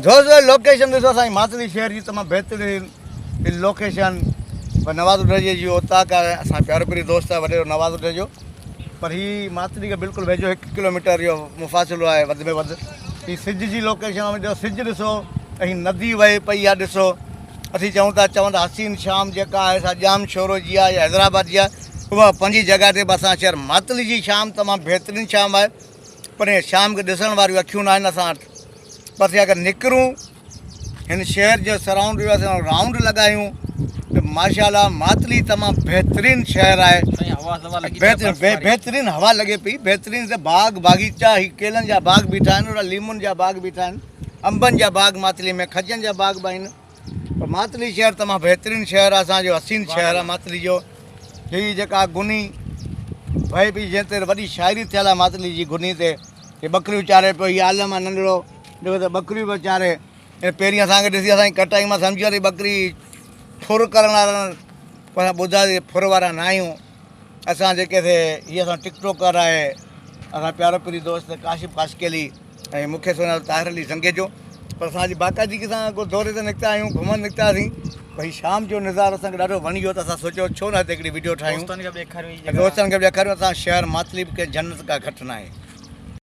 दोस्तों लोकेशन ॾिसो असांजी मातली शहर जी तमामु बहितरीन लोकेशन पर नवाज़ुद्दीन जी उतां का असां प्यारो प्यारी दोस्त आहे वॾेरो नवाज़ुद्दीन जो पर ही मातली खां बिल्कुलु वेझो 1 किलोमीटर जो मुफ़ासिलो आहे वधि में वधि। ही सिज जी लोकेशन में सिज ॾिसो ऐं नदी वहे पई आहे ॾिसो। असीं चवंदा हसीन शाम जेका आहे सा जाम शोरो जी आहे या हैदराबाद जी आहे उहा पंहिंजी जॻह ते बि असां शहर मातली जी शाम तमामु बहितरीनु शाम आहे पर इहे शाम खे ॾिसण वारियूं अखियूं न आहिनि असां वटि। पर असीं अगरि निकिरूं हिन शहर जो सराउंड असां राउंड लॻायूं त माशाल्लाह मातली तमामु बहितरीनु शहर आहे। बहितरीनु हवा लॻे पई बहितरीनु त बाग़ बाग़ीचा ही केलनि जा बाग़ बीठा आहिनि ओड़ा लीमुनि जा बाग़ बीठा आहिनि अंबनि जा बाग़ मातली में खजनि जा बाग़ बि आहिनि। पर मातली शहर तमामु बहितरीनु शहर आहे असांजो हसीन शहर आहे मातली जो। हीअ जेका गुनी वहे पई जंहिं ते वॾी शाइरी थियल आहे मातली जी गुनी ते हे बकरियूं चारे पियो हीअ आलम आहे नंढिड़ो ॾिसो त बकरियूं पियो चारे। पहिरीं असांखे ॾिसी असांजी कटाई मां सम्झी वरिती बकरी फुर करण वारा पर असां ॿुधासीं फुर वारा न आहियूं असां जेके थिए हीअ असां टिकटॉकर आहे असां प्यारो प्यारी दोस्त काशिफ काशकेली ऐं मूंखे सुञाणो ताहिर अली संगे जो। पर असांजी बाक़ाइदगी सां को दौरे ते निकिता आहियूं घुमणु निकितासीं भई शाम जो नज़ारो असांखे ॾाढो वणी वियो त असां सोचियो छो न हिते हिकिड़ी वीडियो ठाहियूं दोस्तनि खे बि ॾेखारियूं असां शहर मातली के जन्नत का घटि न आहे।